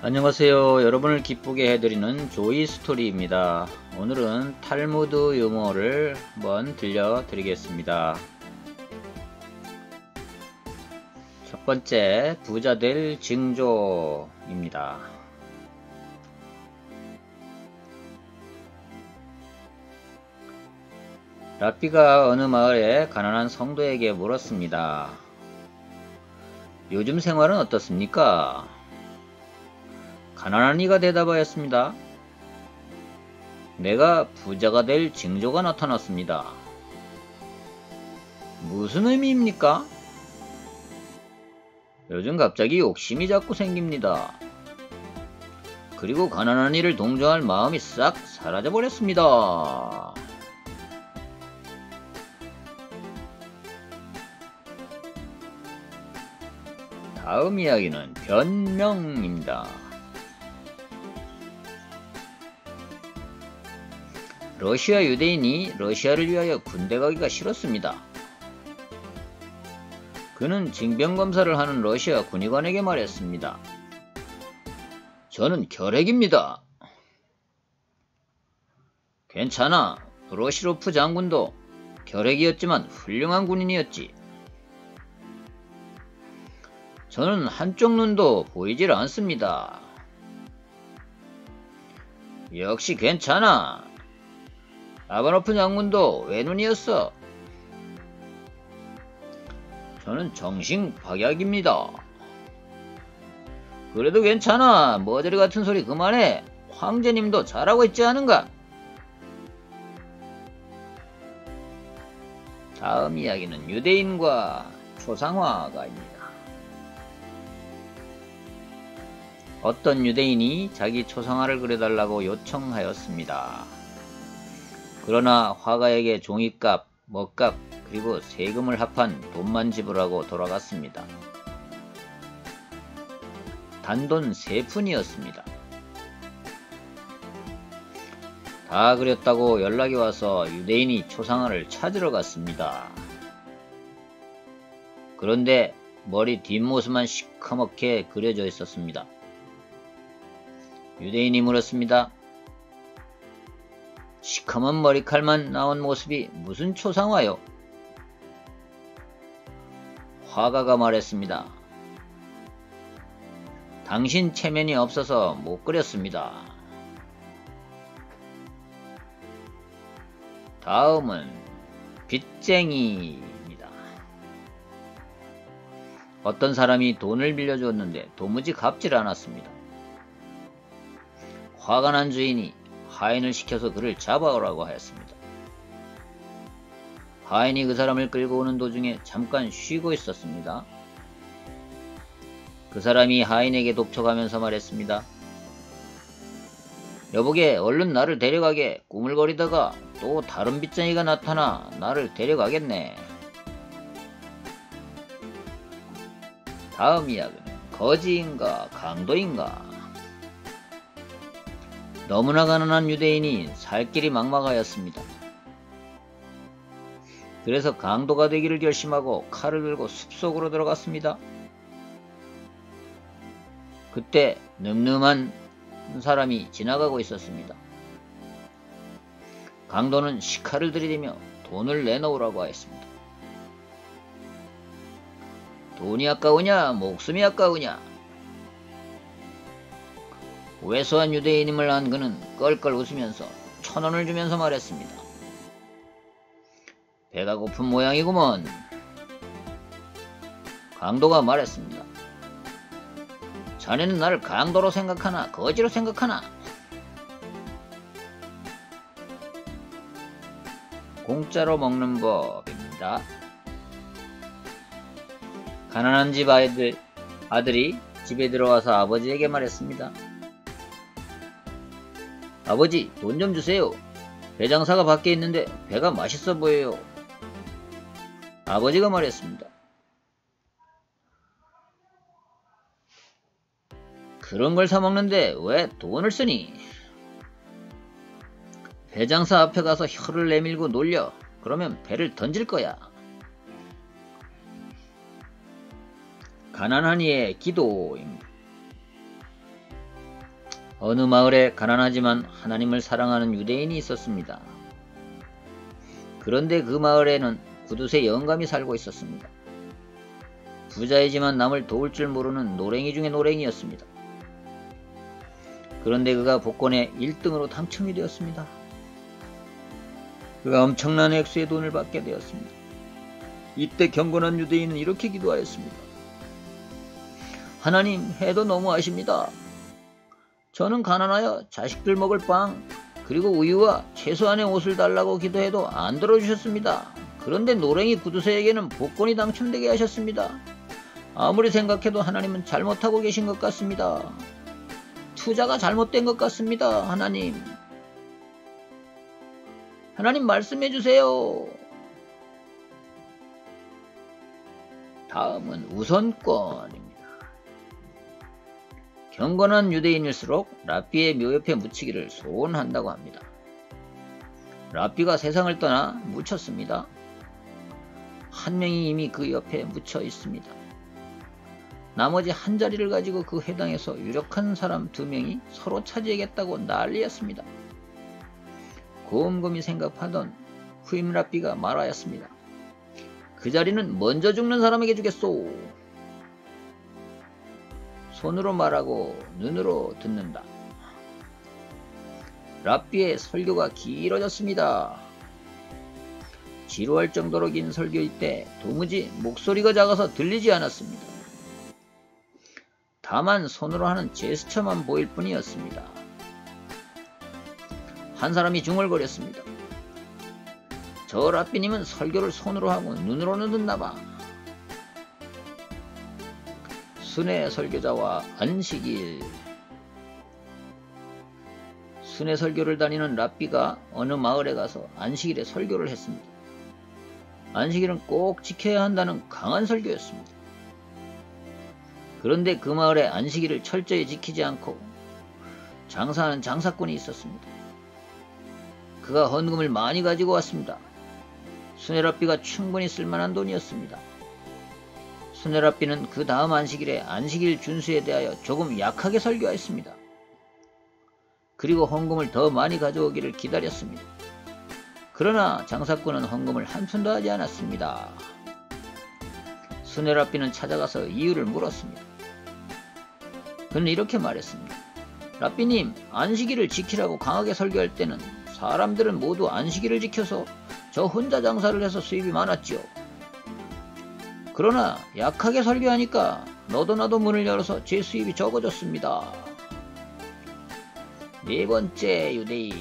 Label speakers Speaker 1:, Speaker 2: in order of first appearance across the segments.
Speaker 1: 안녕하세요. 여러분을 기쁘게 해드리는 조이 스토리입니다. 오늘은 탈무드 유머를 한번 들려드리겠습니다. 첫 번째, 부자 될 징조입니다. 랍비가 어느 마을의 가난한 성도에게 물었습니다. 요즘 생활은 어떻습니까? 가난한 이가 대답하였습니다. 내가 부자가 될 징조가 나타났습니다. 무슨 의미입니까? 요즘 갑자기 욕심이 자꾸 생깁니다. 그리고 가난한 이를 동정할 마음이 싹 사라져버렸습니다. 다음 이야기는 변명입니다. 러시아 유대인이 러시아를 위하여 군대 가기가 싫었습니다. 그는 징병검사를 하는 러시아 군의관에게 말했습니다. 저는 결핵입니다. 괜찮아. 브로시로프 장군도 결핵이었지만 훌륭한 군인이었지. 저는 한쪽 눈도 보이질 않습니다. 역시 괜찮아. 아바노프 장군도 외눈이었어. 저는 정신박약입니다. 그래도 괜찮아. 머저리 같은 소리 그만해. 황제님도 잘하고 있지 않은가? 다음 이야기는 유대인과 초상화가입니다. 어떤 유대인이 자기 초상화를 그려달라고 요청하였습니다. 그러나 화가에게 종이값, 먹값, 그리고 세금을 합한 돈만 지불하고 돌아갔습니다. 단돈 3푼이었습니다. 다 그렸다고 연락이 와서 유대인이 초상화를 찾으러 갔습니다. 그런데 머리 뒷모습만 시커멓게 그려져 있었습니다. 유대인이 물었습니다. 시커먼 머리칼만 나온 모습이 무슨 초상화요? 화가가 말했습니다. 당신 체면이 없어서 못 그렸습니다. 다음은 빚쟁이입니다. 어떤 사람이 돈을 빌려주었는데 도무지 갚질 않았습니다. 화가 난 주인이 하인을 시켜서 그를 잡아오라고 하였습니다. 하인이 그 사람을 끌고 오는 도중에 잠깐 쉬고 있었습니다. 그 사람이 하인에게 독촉하면서 말했습니다. 여보게, 얼른 나를 데려가게. 꾸물거리다가 또 다른 빚쟁이가 나타나 나를 데려가겠네. 다음 이야기는 거지인가 강도인가. 너무나 가난한 유대인이 살 길이 막막하였습니다. 그래서 강도가 되기를 결심하고 칼을 들고 숲속으로 들어갔습니다. 그때 늠름한 사람이 지나가고 있었습니다. 강도는 시칼을 들이대며 돈을 내놓으라고 하였습니다. 돈이 아까우냐 목숨이 아까우냐. 왜소한 유대인임을 안 그는 껄껄 웃으면서 1,000원을 주면서 말했습니다. 배가 고픈 모양이구먼. 강도가 말했습니다. 자네는 나를 강도로 생각하나 거지로 생각하나? 공짜로 먹는 법입니다. 가난한 집 아들이 집에 들어와서 아버지에게 말했습니다. 아버지, 돈 좀 주세요. 배 장사가 밖에 있는데 배가 맛있어 보여요. 아버지가 말했습니다. 그런 걸 사먹는데 왜 돈을 쓰니? 배 장사 앞에 가서 혀를 내밀고 놀려. 그러면 배를 던질 거야. 가난한 이의 기도입니다. 어느 마을에 가난하지만 하나님을 사랑하는 유대인이 있었습니다. 그런데 그 마을에는 구두쇠 영감이 살고 있었습니다. 부자이지만 남을 도울 줄 모르는 노랭이 중의 노랭이였습니다. 그런데 그가 복권에 1등으로 당첨이 되었습니다. 그가 엄청난 액수의 돈을 받게 되었습니다. 이때 경건한 유대인은 이렇게 기도하였습니다. 하나님, 해도 너무하십니다. 저는 가난하여 자식들 먹을 빵 그리고 우유와 최소한의 옷을 달라고 기도해도 안 들어주셨습니다. 그런데 노랭이 구두쇠에게는 복권이 당첨되게 하셨습니다. 아무리 생각해도 하나님은 잘못하고 계신 것 같습니다. 투자가 잘못된 것 같습니다. 하나님 말씀해 주세요. 다음은 우선권입니다. 경건한 유대인일수록 랍비의 묘 옆에 묻히기를 소원한다고 합니다. 랍비가 세상을 떠나 묻혔습니다. 한 명이 이미 그 옆에 묻혀 있습니다. 나머지 한 자리를 가지고 그 회당에서 유력한 사람 2명이 서로 차지하겠다고 난리였습니다. 곰곰이 생각하던 후임 랍비가 말하였습니다. 그 자리는 먼저 죽는 사람에게 주겠소. 손으로 말하고 눈으로 듣는다. 랍비의 설교가 길어졌습니다. 지루할 정도로 긴 설교일 때 도무지 목소리가 작아서 들리지 않았습니다. 다만 손으로 하는 제스처만 보일 뿐이었습니다. 한 사람이 중얼거렸습니다. 저 랍비님은 설교를 손으로 하고 눈으로는 듣나봐. 순회 설교자와 안식일. 순회 설교를 다니는 랍비가 어느 마을에 가서 안식일에 설교를 했습니다. 안식일은 꼭 지켜야 한다는 강한 설교였습니다. 그런데 그 마을에 안식일을 철저히 지키지 않고 장사하는 장사꾼이 있었습니다. 그가 헌금을 많이 가지고 왔습니다. 순회랍비가 충분히 쓸만한 돈이었습니다. 순회랍비는 그 다음 안식일에 안식일 준수에 대하여 조금 약하게 설교했습니다. 그리고 헌금을 더 많이 가져오기를 기다렸습니다. 그러나 장사꾼은 헌금을 한 푼도 하지 않았습니다. 순회랍비는 찾아가서 이유를 물었습니다. 그는 이렇게 말했습니다. 랍비님, 안식일을 지키라고 강하게 설교할 때는 사람들은 모두 안식일을 지켜서 저 혼자 장사를 해서 수입이 많았지요. 그러나 약하게 설교하니까 너도 나도 문을 열어서 제 수입이 적어졌습니다. 네 번째 유대인.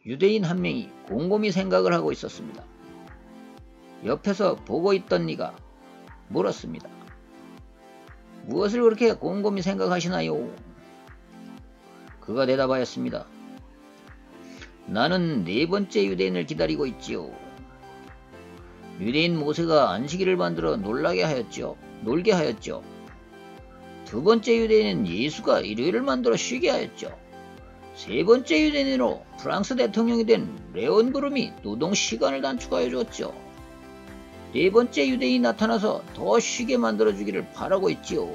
Speaker 1: 유대인 한 명이 곰곰이 생각을 하고 있었습니다. 옆에서 보고 있던 이가 물었습니다. 무엇을 그렇게 곰곰이 생각하시나요? 그가 대답하였습니다. 나는 네 번째 유대인을 기다리고 있지요. 유대인 모세가 안식일을 만들어 놀게 하였죠. 두 번째 유대인은 예수가 일요일을 만들어 쉬게 하였죠. 세 번째 유대인으로 프랑스 대통령이 된 레온 브룸이 노동 시간을 단축하여 주었죠. 네 번째 유대인이 나타나서 더 쉬게 만들어주기를 바라고 있지요.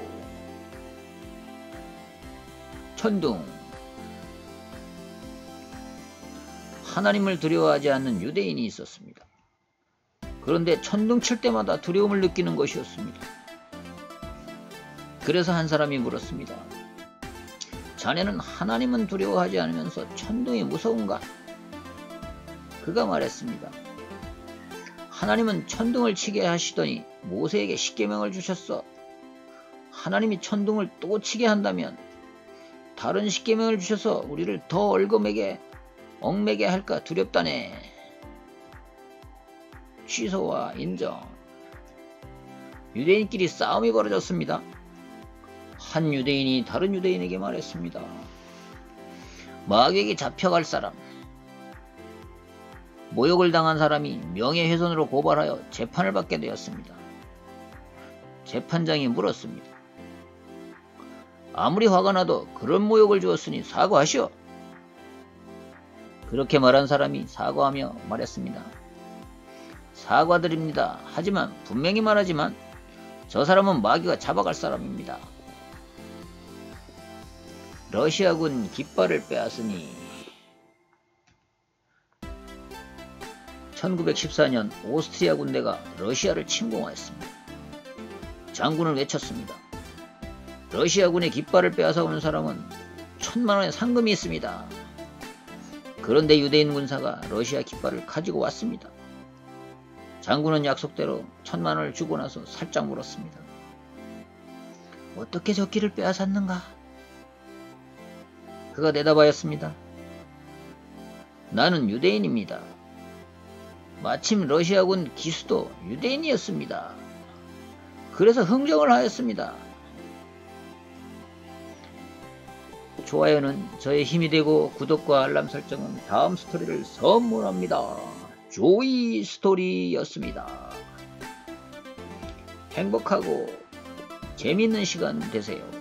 Speaker 1: 천둥. 하나님을 두려워하지 않는 유대인이 있었습니다. 그런데 천둥 칠 때마다 두려움을 느끼는 것이었습니다. 그래서 한 사람이 물었습니다. 자네는 하나님은 두려워하지 않으면서 천둥이 무서운가? 그가 말했습니다. 하나님은 천둥을 치게 하시더니 모세에게 십계명을 주셨어. 하나님이 천둥을 또 치게 한다면 다른 십계명을 주셔서 우리를 더 얽매게 할까 두렵다네. 취소와 인정. 유대인끼리 싸움이 벌어졌습니다. 한 유대인이 다른 유대인에게 말했습니다. 마귀에게 잡혀갈 사람. 모욕을 당한 사람이 명예훼손으로 고발하여 재판을 받게 되었습니다. 재판장이 물었습니다. 아무리 화가 나도 그런 모욕을 주었으니 사과하시오. 그렇게 말한 사람이 사과하며 말했습니다. 사과드립니다. 하지만 분명히 말하지만 저 사람은 마귀가 잡아갈 사람입니다. 러시아군 깃발을 빼앗으니 1914년 오스트리아 군대가 러시아를 침공하였습니다. 장군은 외쳤습니다. 러시아군의 깃발을 빼앗아 오는 사람은 1000만원의 상금이 있습니다. 그런데 유대인 군사가 러시아 깃발을 가지고 왔습니다. 장군은 약속대로 1000만원을 주고 나서 살짝 물었습니다. 어떻게 저 길을 빼앗았는가? 그가 대답하였습니다. 나는 유대인입니다. 마침 러시아군 기수도 유대인이었습니다. 그래서 흥정을 하였습니다. 좋아요는 저의 힘이 되고 구독과 알람 설정은 다음 스토리를 선물합니다. 조이 스토리였습니다. 행복하고 재미있는 시간 되세요.